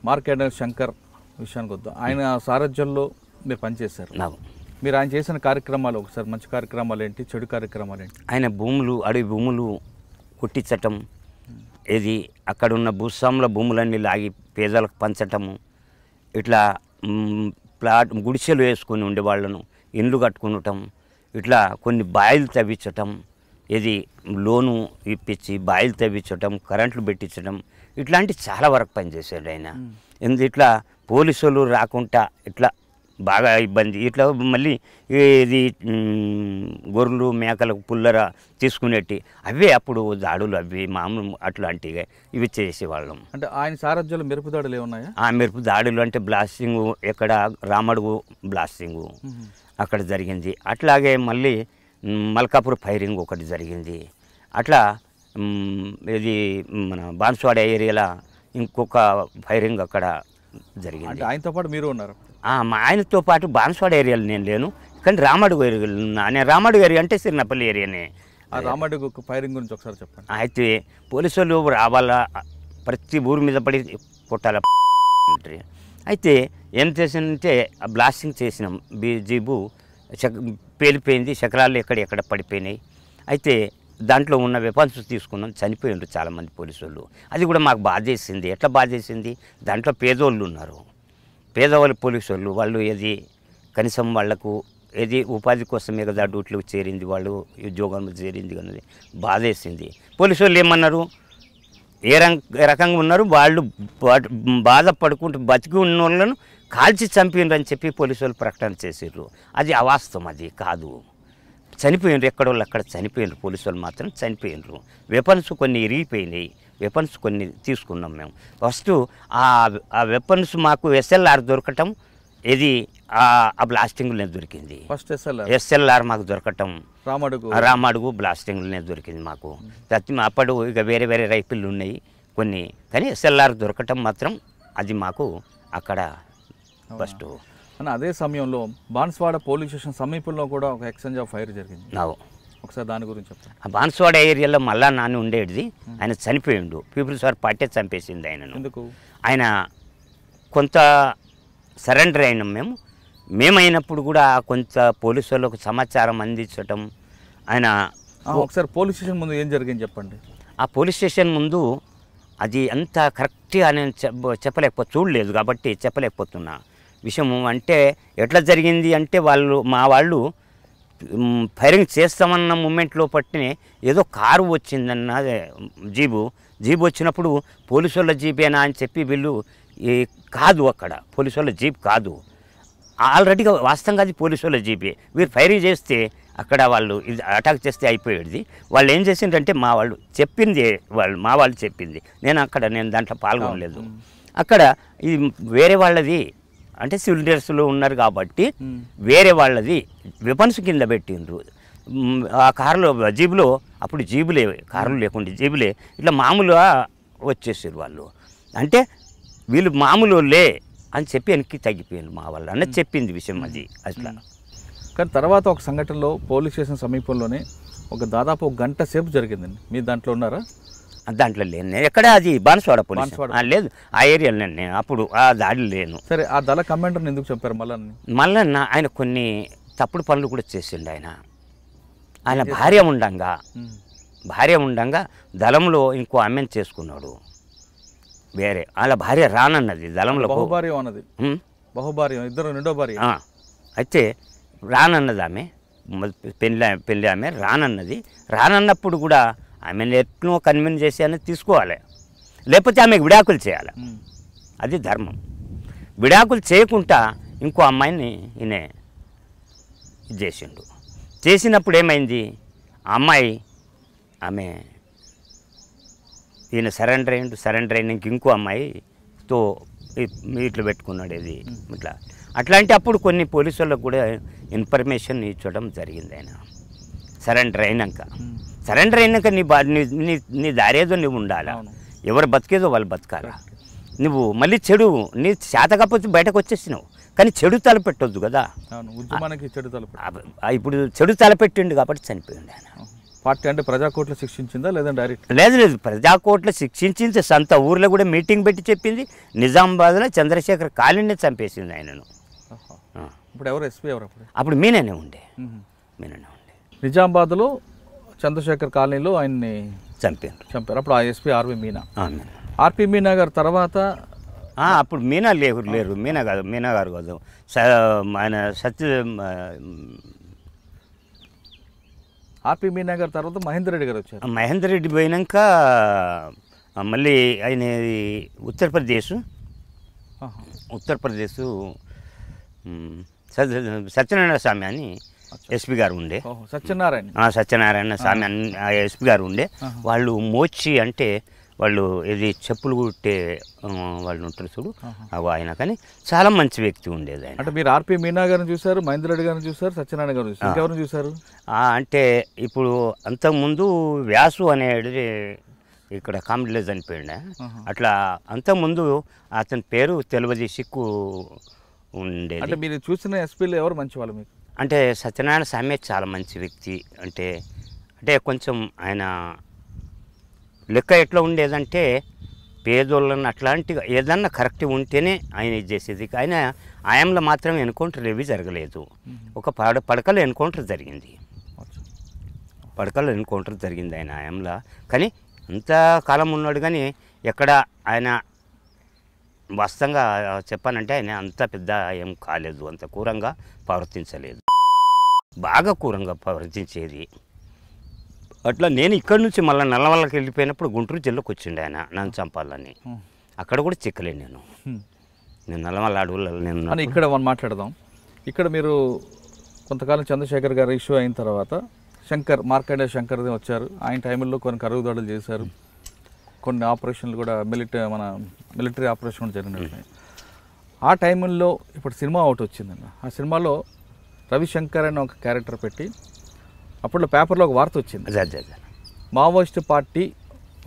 Market Shankar విషయానికి వద్దాం. ఆయన సారథ్యంలో మీరు పనిచేశారు. మీరు ఆయన చేసిన కార్యక్రమాలు ఒకసారి మంచి కార్యక్రమాలు ఏంటి, చెడు కార్యక్రమాలు ఏంటి? ఆయన భూములు, అడవి భూములు కొట్టించటం, ఇది అక్కడున్న భూస్వాముల భూములన్నీ లాగి పేదలకు పంచటము, ఇట్లా ప్లాట్ గుడిసెలు వేసుకొని ఉండేవాళ్ళను ఇండ్లు కట్టుకునటం, ఇట్లా కొన్ని బాయిలు తవ్వించటం, ఇది లోను ఇప్పించి బాయిలు తవ్వించటం, కరెంట్లు పెట్టించడం, ఇట్లాంటి చాలా వరకు పనిచేశాడు ఆయన. ఇట్లా పోలీసులు రాకుండా ఇట్లా బాగా ఇబ్బంది. ఇట్లా మళ్ళీ ఇది గొర్రెలు మేకలకు పుల్లర తీసుకునేటి అవే అప్పుడు దాడులు, అవి మామూలు అట్లాంటివి ఇవి చేసేవాళ్ళం. అంటే ఆయన సారథ్యంలో మెరుపు దాడులు ఏమున్నాయా? ఆ మెరుపు దాడులు అంటే బ్లాస్టింగు, ఎక్కడ రామడుగు బ్లాస్టింగు అక్కడ జరిగింది. అట్లాగే మళ్ళీ మల్కాపూర్ ఫైరింగ్ ఒకటి జరిగింది. అట్లా ఇది మన బాన్స్వాడ ఏరియాలో ఇంకొక ఫైరింగ్ అక్కడ జరిగింది. ఆయనతో పాటు మీరు ఉన్నారు? మా ఆయనతో పాటు బాన్స్వాడ ఏరియాలో నేను లేను, కానీ రామడుగు ఏరియాలో ఉన్నా. నేను రామడుగు ఏరియా అంటే సిరినపల్లి ఏరియానే. ఆ రామడుగు ఫైరింగ్ గురించి ఒకసారి చెప్పండి. అయితే పోలీసులు రావాలా, ప్రతి ఊరి మీద పడి కొట్టాల. అయితే ఏం చేసిందంటే బ్లాస్టింగ్ చేసినాం, జీబు పేలిపోయింది, చక్రాలు ఎక్కడ పడిపోయినాయి. అయితే దాంట్లో ఉన్న వెపన్స్ తీసుకున్నాం, చనిపోయిండ్రు చాలామంది పోలీసు వాళ్ళు. అది కూడా మాకు బాధ చేసింది. ఎట్లా బాధ చేసింది, దాంట్లో పేదోళ్ళు ఉన్నారు, పేదవాళ్ళు పోలీసు వాళ్ళు. వాళ్ళు ఏది కనీసం వాళ్లకు ఏది ఉపాధి కోసమే కదా డ్యూటీలకు చేరింది, వాళ్ళు ఉద్యోగంలో చేరింది అన్నది బాధ వేసింది. పోలీసు వాళ్ళు ఏమన్నారు, ఏ రకంగా ఉన్నారు వాళ్ళు, బాధపడుకుంటూ బతికి ఉన్న వాళ్ళను కాల్చి చంపిండ్రు అని చెప్పి పోలీసు వాళ్ళు ప్రకటన చేసిర్రు. అది అవాస్తవం, అది కాదు. చనిపోయినరు, ఎక్కడోళ్ళు అక్కడ చనిపోయినరు, పోలీసు వాళ్ళు మాత్రం చనిపోయినరు. వెపన్స్ కొన్ని ఇరిగిపోయినాయి, వెపన్స్ కొన్ని తీసుకున్నాం మేము. ఫస్ట్ ఆ వెపన్స్ మాకు ఎస్ఎల్ఆర్ దొరకటం, ఇది ఆ బ్లాస్టింగ్లోనే దొరికింది. ఫస్ట్ ఎస్ఎల్ఆర్ మాకు దొరకటం రామడుగు బ్లాస్టింగ్లోనే దొరికింది మాకు. అప్పుడు ఇక వేరే వేరే రైఫిళ్ళు ఉన్నాయి కొన్ని, కానీ ఎస్ఎల్ఆర్ దొరకటం మాత్రం అది మాకు అక్కడ ఫస్ట్. అదే సమయంలో బాన్స్వాడ పోలీస్ స్టేషన్ సమీపంలో కూడా ఒక ఎక్స్చేంజ్ ఆఫ్ ఫైర్ జరిగింది. ఒకసారి దాని గురించి చెప్తాను. ఆ బాన్స్వాడ ఏరియాలో మళ్ళా నాన్న ఉండేది, ఆయన చనిపోయిండు. పీపుల్స్ వార్ పార్టీ చంపేసింది ఆయనను. ఎందుకు? ఆయన కొంత సరెండర్ అయినాం మేమైనప్పుడు కూడా కొంత పోలీసు వాళ్ళకు సమాచారం అందించటం. ఆయన ఒకసారి పోలీస్ స్టేషన్ ముందు ఏం జరిగింది చెప్పండి. ఆ పోలీస్ స్టేషన్ ముందు అది అంత కరెక్ట్గా నేను చూడలేదు కాబట్టి చెప్పలేకపోతున్నా విషయము. అంటే ఎట్లా జరిగింది అంటే మా వాళ్ళు ఫైరింగ్ చేస్తామన్న మూమెంట్లో పట్టిన ఏదో కారు వచ్చిందన్న జీబు వచ్చినప్పుడు పోలీసు వాళ్ళ జీపేనా అని చెప్పి వీళ్ళు కాదు, అక్కడ పోలీసు వాళ్ళ జీప్ కాదు, ఆల్రెడీగా వాస్తవంగా అది పోలీసు వాళ్ళ జీపే. వీరు ఫైరింగ్ చేస్తే అక్కడ వాళ్ళు ఇది అటాక్ చేస్తే అయిపోయేది. వాళ్ళు ఏం చేసిండ్రంటే మా వాళ్ళు చెప్పింది నేను దాంట్లో పాల్గొనలేదు. అక్కడ ఇది వేరే వాళ్ళది, అంటే సివిల్ డ్రెస్లో ఉన్నారు కాబట్టి వేరే వాళ్ళది వెపన్స్ కింద పెట్టిండ్రు. ఆ కారులో జీబులో, అప్పుడు జీబులే, కారులు లేకుండా జీబులే ఇట్లా మామూలుగా వచ్చేసారు వాళ్ళు. అంటే వీళ్ళు మామూలు లే అని చెప్పి వెనక్కి తగ్గిపోయారు మా వాళ్ళు అన్నది చెప్పింది విషయం అది. అట్లా కానీ తర్వాత ఒక సంఘటనలో పోలీస్ స్టేషన్ సమీపంలోనే దాదాపు 1 గంట సేపు జరిగిందండి. మీరు దాంట్లో ఉన్నారా? దాంట్లో లేను. ఎక్కడ అది బాన్స్వాడ పోలీస్ లేదు, ఆ ఏరియాలో నేను అప్పుడు ఆ దాడి లేను. సరే, ఆ దళ కమాండర్ని ఎందుకు చెప్పారు మల్లన్న? ఆయన కొన్ని తప్పుడు పనులు కూడా చేసిండు. ఆయన భార్య ఉండంగా దళంలో ఇంకో ఆమెను చేసుకున్నాడు. వేరే వాళ్ళ భార్య రానన్నది దళంలో, బహుభార్య ఇద్దరు రెండో భార్య. అయితే రానన్నది ఆమె, పెళ్ళి ఆమె రానన్నప్పుడు కూడా ఆమెను ఎట్నో కన్విన్స్ చేసి అనేది తీసుకోవాలి, లేకపోతే ఆమెకు విడాకులు చేయాలి. అది ధర్మం. విడాకులు చేయకుండా ఇంకో అమ్మాయిని ఈయన చేసిండు. చేసినప్పుడు ఏమైంది, ఆ అమ్మాయి ఆమె ఈయన సరెండర్ అయినాక ఇంకో అమ్మాయితో ఇట్లా పెట్టుకున్నాడు. ఇది ఇట్లా అట్లాంటి అప్పుడు కొన్ని పోలీసు వాళ్ళకు కూడా ఇన్ఫర్మేషన్ ఇచ్చడం జరిగింది. ఆయన సరెండర్ అయినాక నీ దారేదో నువ్వు ఉండాలా, ఎవరు బతికేదో వాళ్ళు బతకాలా. నువ్వు మళ్ళీ నీ చేత కాకపోతే బయటకు వచ్చేసినావు, కానీ చెడు తలపెట్టొద్దు కదా. ఇప్పుడు చెడు తలపెట్టిండు కాబట్టి చనిపోయింది ఆయన. పార్టీ అంటే ప్రజాకోర్టులో శిక్షించిందా లేదా డైరెక్ట్? లేదు ప్రజాకోర్టులో శిక్షించింది, సొంత ఊర్లో కూడా మీటింగ్ పెట్టి చెప్పింది. నిజామాబాద్లో చంద్రశేఖర్ కాలనీ చంపేసింది ఆయనను. ఇప్పుడు ఎవరు ఎస్పీ ఎవరు అప్పుడు మీననే ఉండే. నిజామాబాద్లో చంద్రశేఖర్ కాలనీలో ఆయన్ని చంపారు. అప్పుడు ఆ ఎస్పీ ఆర్పి మీనా గారు తర్వాత అప్పుడు మీనా లేరు. మీనా గారు కాదు, ఆయన ఆర్పి మీనా గారు తర్వాత మహేందర్ రెడ్డి గారు వచ్చారు. మహేందర్ రెడ్డి పోయినాక మళ్ళీ ఆయన ఉత్తరప్రదేశ్ సత్యనారాయణ స్వామి అని ఎస్పీ గారు ఉండే. సత్యనారాయణ స్వామి అని ఎస్పీ గారు ఉండే. వాళ్ళు మోచి అంటే వాళ్ళు ఇది చెప్పులు కుట్టే వాళ్ళు ఉంటారు చూడు, ఆయన. కానీ చాలా మంచి వ్యక్తి ఉండేది ఆయన. అంటే మీరు ఆర్పి మీనా గారిని చూసారు, మహేందర్ రెడ్డి గారిని చూసారు, సత్యనారాయణ గారు చూసారు, ఎవరిని చూసారు? అంటే ఇప్పుడు అంతకుముందు వ్యాసు అనేది ఇక్కడ కామెడీలో చనిపోయిండే. అట్లా అంతకుముందు అతని పేరు తెలియదు, సిక్కు ఉండేది. అంటే మీరు చూసిన ఎస్పీలు ఎవరు మంచి వాళ్ళు మీకు? అంటే సత్యనారాయణ స్వామి చాలా మంచి వ్యక్తి. అంటే కొంచెం ఆయన లెక్క ఎట్లా ఉండేదంటే పేదోళ్ళని అట్లాంటి ఏదన్నా కరెక్ట్ ఉంటేనే ఆయన ఇది చేసేది. ఆయన ఆయంలో మాత్రం ఎన్కౌంటర్ ఏవి జరగలేదు. ఒక పడకలో ఎన్కౌంటర్ జరిగింది. ఆయన ఆయంలో. కానీ అంత కాలం ఉన్నాడు కానీ ఎక్కడ ఆయన వాస్తవంగా చెప్పానంటే ఆయన అంత పెద్ద ఏం కాలేదు, అంత క్రూరంగా ప్రవర్తించలేదు, బాగా క్రూరంగా ప్రవర్తించేది. అట్లా నేను ఇక్కడి నుంచి మళ్ళీ నల్లవల్లకి వెళ్ళిపోయినప్పుడు గుంటూరు జిల్లాకు వచ్చిండే ఆయన నన్ను చంపాలని. అక్కడ కూడా చిక్కలేదు నేను నల్లవల్ల అడవులలో. నేను ఇక్కడ మనం మాట్లాడదాం. ఇక్కడ మీరు కొంతకాలం చంద్రశేఖర్ గారు ఇష్యూ అయిన తర్వాత మార్కండే శంకర్ వచ్చారు. ఆయన టైంలో కొన్ని కరువు దాడులు చేశారు, కొన్ని ఆపరేషన్లు కూడా మిలిటరీ ఆపరేషన్ కూడా జరిగినాయి. ఆ టైంలో ఇప్పుడు సినిమా ఒకటి వచ్చిందండి. ఆ సినిమాలో రవిశంకర్ అని ఒక క్యారెక్టర్ పెట్టి అప్పట్లో పేపర్లో ఒక వార్త వచ్చింది. మావోయిస్ట్ పార్టీ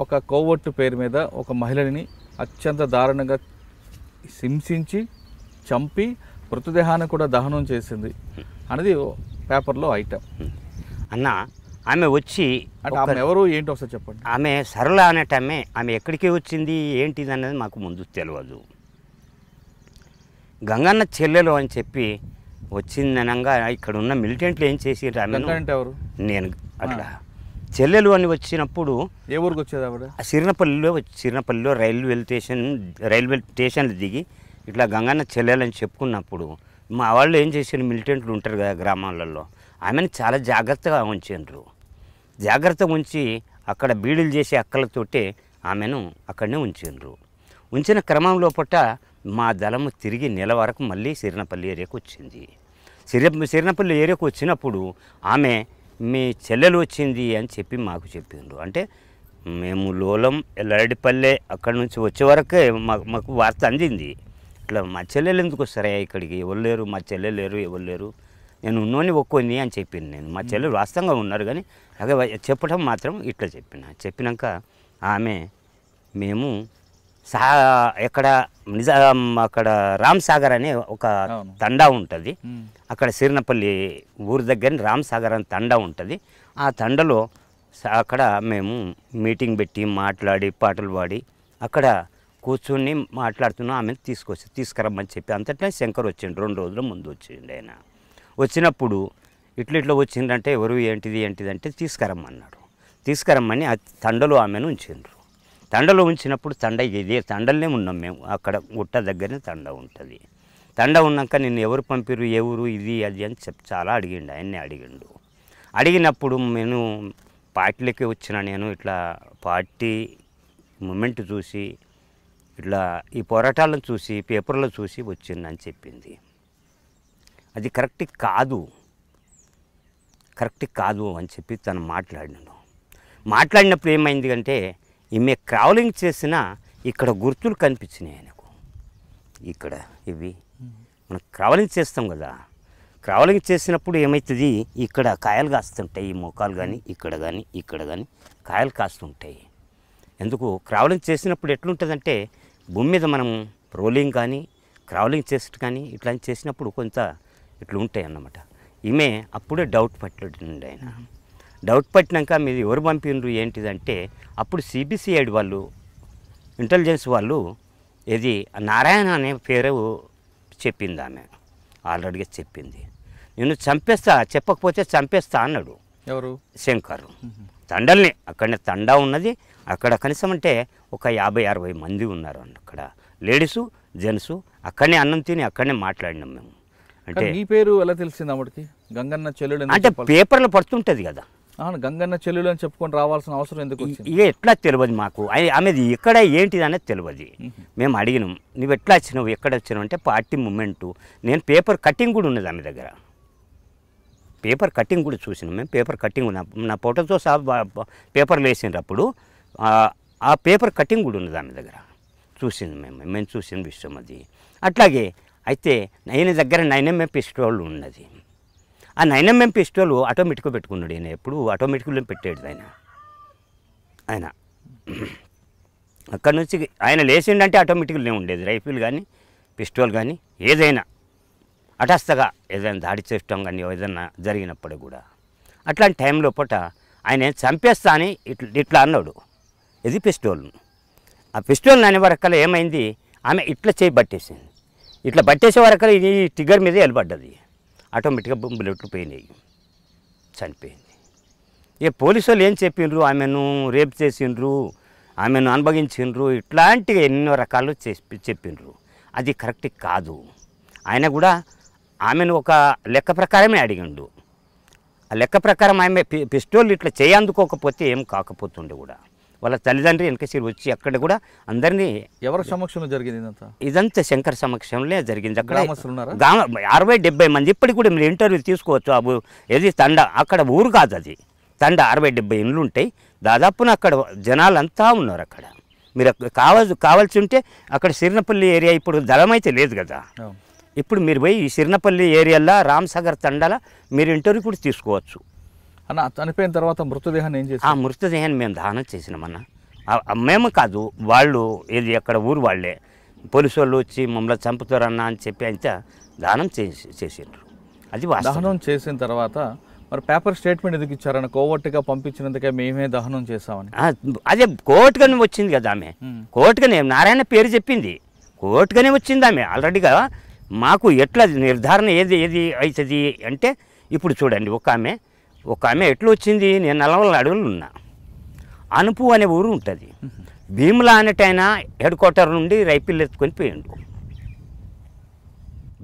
ఒక కోవట్టు పేరు మీద ఒక మహిళని అత్యంత దారుణంగా హింసించి చంపి మృతదేహాన్ని కూడా దహనం చేసింది అనేది పేపర్లో ఐటమ్ అన్న. ఆమె వచ్చి అంటే ఆమె ఎవరు ఏంటి ఒకసారి చెప్పండి. ఆమె సరళ అనేట ఆమె ఎక్కడికి వచ్చింది ఏంటిది అనేది మాకు ముందు తెలియదు. గంగన్న చెల్లెలు అని చెప్పి వచ్చిందనంగా ఇక్కడ ఉన్న మిలిటెంట్లు ఏం చేసి ఎవరు నేను అట్లా చెల్లెలు అని వచ్చినప్పుడు ఏ ఊరికి వచ్చేది ఆవిడ? సిరినపల్లిలో రైల్వే స్టేషన్లు దిగి ఇట్లా గంగన్న చెల్లెలు అని చెప్పుకున్నప్పుడు మా వాళ్ళు ఏం చేసారు, మిలిటెంట్లు ఉంటారు కదా గ్రామాలలో, ఆమెను చాలా జాగ్రత్తగా ఉంచి అక్కడ బీడీలు చేసే అక్కలతోటే ఆమెను అక్కడనే ఉంచిన క్రమంలో పట్ట మా దళము తిరిగి నెల వరకు మళ్ళీ సిరినపల్లి ఏరియాకు వచ్చింది. సిరినపల్లి ఏరియాకు వచ్చినప్పుడు ఆమె మీ చెల్లెలు వచ్చింది అని చెప్పి మాకు చెప్పిండ్రు. అంటే మేము లోలం ఎల్లడిపల్లె అక్కడి నుంచి వచ్చే వరకే మాకు వార్త అందింది. ఇట్లా మా చెల్లెలు ఎందుకు వస్తారా ఇక్కడికి, ఎవరు లేరు, మా చెల్లెలు లేరు, ఎవరు లేరు, నేను ఉన్నోని ఒక్కొని అని చెప్పింది. నేను మా చెల్లెలు వాస్తవంగా ఉన్నారు కానీ అదే చెప్పడం మాత్రం ఇట్లా చెప్పినాక ఆమె మేము ఎక్కడ అక్కడ రామ్ సాగర్ అనే ఒక తండా ఉంటుంది. అక్కడ సిరినపల్లి ఊరి దగ్గర రామ్ సాగర్ అనే తండా ఉంటుంది. ఆ తండలో అక్కడ మేము మీటింగ్ పెట్టి మాట్లాడి పాటలు పాడి అక్కడ కూర్చుని మాట్లాడుతున్నాం. ఆమెను తీసుకురమ్మని చెప్పి అంతటా శంకర్ వచ్చిండు. 2 రోజుల ముందు వచ్చిండు. ఆయన వచ్చినప్పుడు ఇట్లా వచ్చిందంటే ఎవరు ఏంటిది అంటే తీసుకురమ్మని ఆ తండలో ఆమెను ఉంచిండ్రు. తండలో ఉంచినప్పుడు ఇదే తండలనే ఉన్నాం మేము. అక్కడ గుట్ట దగ్గరనే తండ ఉంటుంది. తండ ఉన్నాక నిన్ను ఎవరు పంపిరు, ఏ ఊరు, ఇది అది అని చాలా అడిగిండు. ఆయన్ని అడిగినప్పుడు నేను పార్టీలకే వచ్చిన, నేను ఇట్లా పార్టీ మూమెంట్ చూసి ఇట్లా ఈ పోరాటాలను చూసి పేపర్లో చూసి వచ్చిందని చెప్పింది. అది కరెక్ట్ కాదు అని చెప్పి తను మాట్లాడినప్పుడు ఏమైంది అంటే ఈమె క్రావలింగ్ చేసిన ఇక్కడ గుర్తులు కనిపించినాయి ఆయనకు. ఇక్కడ ఇవి మనం క్రావలింగ్ చేస్తాం కదా, క్రావలింగ్ చేసినప్పుడు ఏమవుతుంది, ఇక్కడ కాయలు కాస్తుంటాయి, ఈ మోకాలు కానీ ఇక్కడ కానీ కాయలు కాస్తుంటాయి. ఎందుకు క్రావలింగ్ చేసినప్పుడు ఎట్లుంటుందంటే భూమి మీద మనం రోలింగ్ కానీ క్రావలింగ్ చేసినట్టు కానీ ఇట్లా చేసినప్పుడు కొంత ఇట్లా ఉంటాయి అన్నమాట. ఈమె అప్పుడే డౌట్ పట్టిండు ఆయన. డౌట్ పట్టినాక మీది ఎవరు పంపిండ్రు ఏంటిదంటే అప్పుడు సిబిసిఐడి వాళ్ళు ఇంటెలిజెన్స్ వాళ్ళు ఇది నారాయణ అనే పేరు చెప్పింది ఆమె, ఆల్రెడీగా చెప్పింది. నేను చంపేస్తా, చెప్పకపోతే చంపేస్తా అన్నాడు ఎవరు? శంకర్. తండల్ని అక్కడనే తండా ఉన్నది, అక్కడ కనీసం అంటే ఒక 50-60 మంది ఉన్నారు అక్కడ, లేడీసు జెంట్సు. అక్కడనే అన్నం తిని అక్కడనే మాట్లాడినాం మేము. అంటే ఈ పేరు ఎలా తెలిసింది అమ్మడికి? గంగన్న చెల్లెడు అంటే పేపర్లో పడుతుంటుంది కదా. గంగన్న చెల్లెలు అని చెప్పుకొని రావాల్సిన అవసరం ఎందుకు వచ్చింది? ఇక ఎట్లా తెలియదు మాకు, ఆమెది ఎక్కడ ఏంటిది అనేది తెలియదు. మేము అడిగినాం, నువ్వు ఎట్లా వచ్చినావు, ఎక్కడ వచ్చినావు అంటే పార్టీ మూమెంటు. నేను పేపర్ కటింగ్ కూడా ఉన్నది ఆమె దగ్గర, పేపర్ కటింగ్ కూడా చూసినాం మేము. పేపర్ కటింగ్ నా ఫోటోతో సహా పేపర్లు వేసినప్పుడు ఆ పేపర్ కటింగ్ కూడా ఉన్నది ఆమె దగ్గర, చూసింది మేము చూసిన విషయం అది. అట్లాగే అయితే ఆయన దగ్గర 9mm పిస్టోల్ ఉన్నది. ఆ 9mm పిస్టోల్ ఆటోమేటిక్గా పెట్టుకున్నాడు ఆయన, ఎప్పుడు ఆటోమేటిక్లో పెట్టాడు ఆయన. అక్కడ నుంచి ఆయన లేచిండంటే ఆటోమేటిక్గానే ఉండేది, రైఫిల్ కానీ పిస్టోల్ కానీ ఏదైనా హఠాత్తుగా ఏదైనా దాడి చేయటం కానీ ఏదైనా జరిగినప్పుడు కూడా. అట్లాంటి టైంలో పూట ఆయన చంపేస్తా అని ఇట్లా అన్నాడు, ఇది పిస్టోల్. ఆ పిస్టోల్ అనే వరకల్లా ఏమైంది, ఆమె ఇట్లా చేయి పట్టేసింది, ఇట్లా పట్టేసే వరకల్లా ఈ టిగ్గర్ మీద వెళ్ళబడ్డది, ఆటోమేటిక్గా బుల్లెట్లు పోయినాయి, చనిపోయింది. ఇక పోలీసు వాళ్ళు ఏం చెప్పిండ్రు, ఆమెను రేప్ చేసిండ్రు, ఆమెను అనుభవించిండ్రు, ఇట్లాంటివి ఎన్నో రకాలు చెప్పిండ్రు. అది కరెక్ట్ కాదు. ఆయన కూడా ఆమెను ఒక లెక్క ప్రకారమే అడిగిండు. ఆ లెక్క ప్రకారం ఆమె పిస్టోల్ ఇట్లా చేయందుకోకపోతే ఏం కాకపోతుండే కూడా. వాళ్ళ తల్లిదండ్రి వెనకసిరి వచ్చి అక్కడ కూడా అందరినీ. ఎవరి సమక్షంలో జరిగింది ఇదంతా శంకర్ సమక్షంలో జరిగింది. అక్కడ 60-70 మంది. ఇప్పటికి కూడా మీరు ఇంటర్వ్యూ తీసుకోవచ్చు. అవి ఏది తండ, అక్కడ ఊరు కాదు అది తండ, 60-70 ఇండ్లు ఉంటాయి దాదాపున. అక్కడ జనాలంతా ఉన్నారు. అక్కడ మీరు కావాల్సి ఉంటే అక్కడ సిరినపల్లి ఏరియా, ఇప్పుడు దళం అయితే లేదు కదా, ఇప్పుడు మీరు పోయి ఈ సిరినపల్లి ఏరియాలో రామ్సాగర్ తండాల మీరు ఇంటర్వ్యూ కూడా తీసుకోవచ్చు. అన్న చనిపోయిన తర్వాత మృతదేహాన్ని ఏం చేసి? ఆ మృతదేహాన్ని మేము దానం చేసినామన్న. మేము కాదు, వాళ్ళు ఏది అక్కడ ఊరు వాళ్ళే పోలీసు వాళ్ళు వచ్చి మమ్మల్ని చంపుతారన్నా అని చెప్పి అయితే దానం చేసిండ్రు. అది దహనం చేసిన తర్వాత మరి పేపర్ స్టేట్మెంట్ ఎందుకు ఇచ్చారన్న? కోవర్టుగా పంపించినందుకే మేమే దహనం చేసామని. అదే కోర్టుగానే వచ్చింది కదా ఆమె, కోర్టుగానే నారాయణ పేరు చెప్పింది, కోర్టుగానే వచ్చింది ఆమె ఆల్రెడీగా. మాకు ఎట్లా నిర్ధారణ ఏది అవుతుంది అంటే, ఇప్పుడు చూడండి, ఒక ఆమె ఎట్లా వచ్చింది, నేను నల్లమల అడవులు ఉన్నా, అనుపు అనే ఊరు ఉంటుంది, భీములా అనేటైనా హెడ్ క్వార్టర్ నుండి రైఫిల్ ఎత్తుకొని పోయిండు.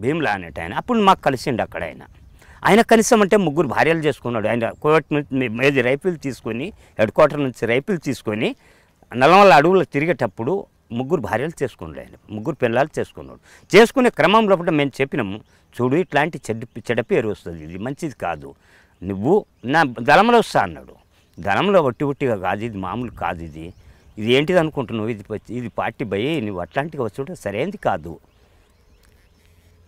భీములా అనేటైనా అప్పుడు మాకు కలిసిండు అక్కడ. ఆయన కనీసం అంటే 3 భార్యలు చేసుకున్నాడు. ఆయన కోర్టు నుంచి రైఫిల్ తీసుకొని, హెడ్ క్వార్టర్ నుంచి రైఫిల్ తీసుకొని నల్లమల అడవులు తిరిగేటప్పుడు 3 భార్యలు చేసుకున్నాడు. ఆయన 3 పిల్లలు చేసుకున్నాడు. చేసుకునే క్రమంలో మేము చెప్పినాము, చూడు ఇట్లాంటి చెడ్డ పేరు వస్తుంది, ఇది మంచిది కాదు, నువ్వు నా దళంలో వస్తా అన్నాడు. దళంలో ఒట్టిగా కాదు, ఇది మామూలు కాదు, ఇది ఏంటిది అనుకుంటున్నావు, ఇది పార్టీ భయ, నువ్వు అట్లాంటిగా వచ్చుంటే సరైనది కాదు.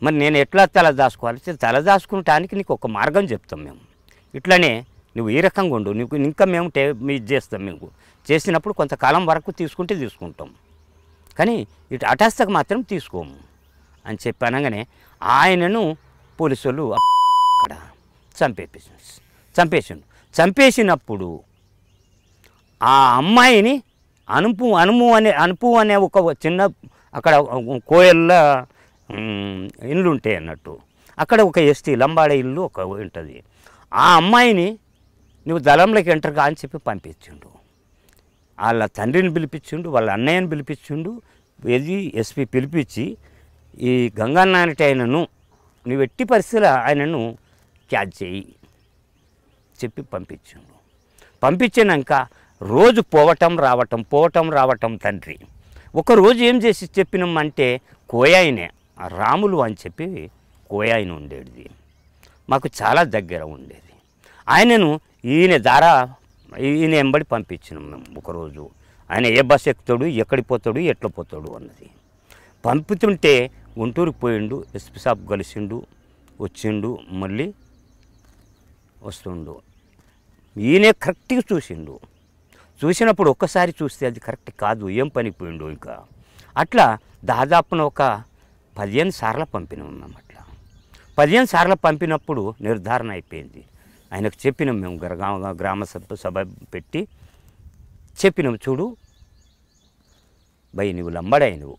మరి నేను ఎట్లా తల దాచుకోవాలి, తల దాచుకోవటానికి నీకు ఒక మార్గం చెప్తాం మేము. ఇట్లానే నువ్వు ఈ రకంగా ఉండు, నీకు ఇంకా మేము ఇది చేస్తాం. మేము చేసినప్పుడు కొంతకాలం వరకు తీసుకుంటాం, కానీ ఇటు హఠాత్తుగా మాత్రం తీసుకోము అని చెప్పి అనగానే ఆయనను పోలీసు వాళ్ళు అక్కడ చంపేసినప్పుడు ఆ అమ్మాయిని అనుపు అనే ఒక చిన్న అక్కడ కోయల్ల ఇల్లు ఉంటాయి అన్నట్టు, అక్కడ ఒక ఎస్టీ లంబాడే ఇల్లు ఒక ఉంటుంది. ఆ అమ్మాయిని నువ్వు దళంలోకి ఎంటర్ కా అని చెప్పి పంపించిండు. వాళ్ళ తండ్రిని పిలిపించిండు, వాళ్ళ అన్నయ్యని పిలిపించిండు, ఎస్పీ పిలిపించి ఈ గంగన్న అనేటి ఆయనను నువ్వు ఎట్టి పరిస్థితుల్లో ఆయనను క్యాచ్ చేయి చెప్పి పంపించిండు. పంపించినాక రోజు పోవటం రావటం తండ్రి. ఒకరోజు ఏం చేసి చెప్పినామంటే, కోయాయినే రాములు అని చెప్పి కోయాయిన ఉండేది, మాకు చాలా దగ్గర ఉండేది. ఆయనను ఈయన ఎంబడి పంపించినాం మేము. ఒకరోజు ఆయన ఏ బస్ ఎక్కుతాడు, ఎక్కడికి పోతాడు, ఎట్లా పోతాడు అన్నది పంపుతుంటే గుంటూరుకు పోయిండు, ఎస్పీ సాబ్ కలిసిండు, వచ్చిండు, మళ్ళీ వస్తుండు. ఈయనే కరెక్ట్గా చూసినప్పుడు ఒక్కసారి చూస్తే అది కరెక్ట్ కాదు, ఏం పనికి పోయిండు. ఇంకా అట్లా దాదాపున ఒక 15 సార్లు పంపినాం మేము. అట్లా 15 సార్లు పంపినప్పుడు నిర్ధారణ అయిపోయింది, ఆయనకు చెప్పినాం మేము గ్రామ సభ పెట్టి చెప్పినాం, చూడు భయ్ నువ్వు లంబాడాయి, నువ్వు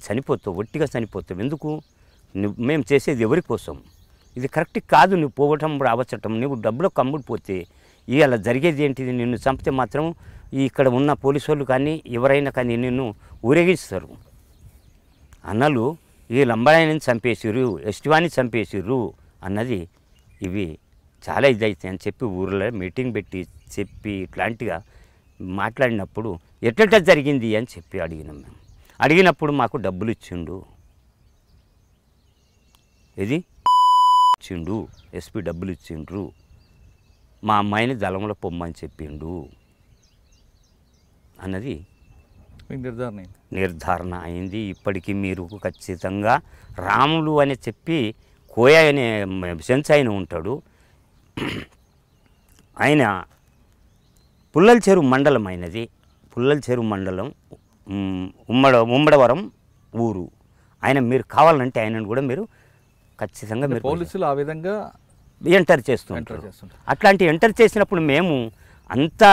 చనిపోతావు, ఒట్టిగా చనిపోతావు, ఎందుకు మేము చేసేది ఎవరి కోసం, ఇది కరెక్ట్ కాదు, నువ్వు పోవటం రావచ్చటం, నువ్వు డబ్బులో కమ్ముడు పోతే ఇవాళ జరిగేది ఏంటిది, నిన్ను చంపితే మాత్రం ఇక్కడ ఉన్న పోలీసు వాళ్ళు కానీ ఎవరైనా కానీ నిన్ను ఊరేగిస్తారు. అన్నలు ఈ లంబాడాయిని చంపేసిర్రు, ఎస్టివాని చంపేసిర్రు అన్నది ఇవి చాలా ఇదైతే అని చెప్పి ఊర్లో మీటింగ్ పెట్టి చెప్పి ఇట్లాంటిగా మాట్లాడినప్పుడు ఎట్లా జరిగింది అని చెప్పి అడిగినాం మేము. అడిగినప్పుడు మాకు డబ్బులు ఇచ్చిండు, ఇది ఇచ్చిండు, ఎస్పీ డబ్బులు ఇచ్చిండ్రు, మా అమ్మాయిని దళంలో పొమ్మని చెప్పిండు అన్నది నిర్ధారణ అయింది. ఇప్పటికీ మీరు ఖచ్చితంగా రాములు అని చెప్పి కోయ అనే సెన్స్ ఆయన ఉంటాడు, ఆయన పుల్లల చెరువు మండలం అయినది, పుల్లల చెరువు మండలం ఉమ్మడవరం ఊరు. ఆయన మీరు కావాలంటే ఆయనను కూడా మీరు ఖచ్చితంగా మీరు పోలీసులు ఆ విధంగా ఎంటర్ చేస్తుంటారు. అట్లాంటి ఎంటర్ చేసినప్పుడు మేము అంతా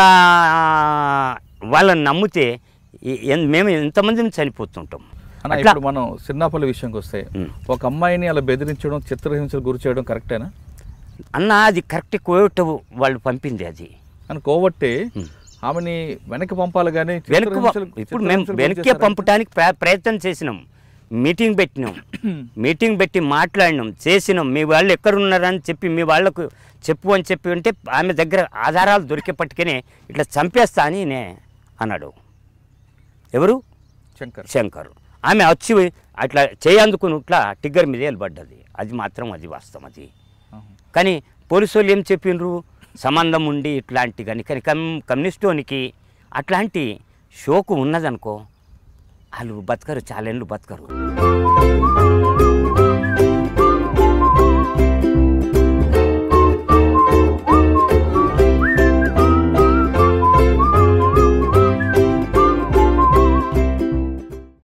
వాళ్ళని నమ్మితే మేము ఎంతమందిని చనిపోతుంటాం. ఇప్పుడు మనం సిన్నాపల్లి విషయంకి వస్తే ఒక అమ్మాయిని అలా బెదిరించడం, చిత్రహింసలు గురి చేయడం కరెక్టేనా అన్న? అది కరెక్ట్ కోయట వాళ్ళు పంపింది, అది అని కోవట్టే ఆమెని వెనక్కి పంపాలి కానీ ఇప్పుడు మేము వెనక్కి పంపడానికి ప్రయత్నం చేసినాం, మీటింగ్ పెట్టినాం, మీటింగ్ పెట్టి మాట్లాడినాం, చేసినాం. మీ వాళ్ళు ఎక్కడున్నారని చెప్పి మీ వాళ్ళకు చెప్పు అని చెప్పి ఉంటే ఆమె దగ్గర ఆధారాలు దొరికేపట్టుకనే ఇట్లా చంపేస్తా అని అన్నాడు. ఎవరు? శంకర్. ఆమె వచ్చి అట్లా చేయందుకుని ఇట్లా టిగ్గర్ మీద వెళ్ళబడ్డది, అది మాత్రం అది వాస్తవం. అది కానీ పోలీసు వాళ్ళు ఏం చెప్పిండ్రు, సంబంధం ఉండి ఇట్లాంటి కానీ కమ్యూనిస్టోనికి అట్లాంటి షోకు ఉన్నదనుకో వాళ్ళు బతకరు, చాలేళ్ళు బతకరు.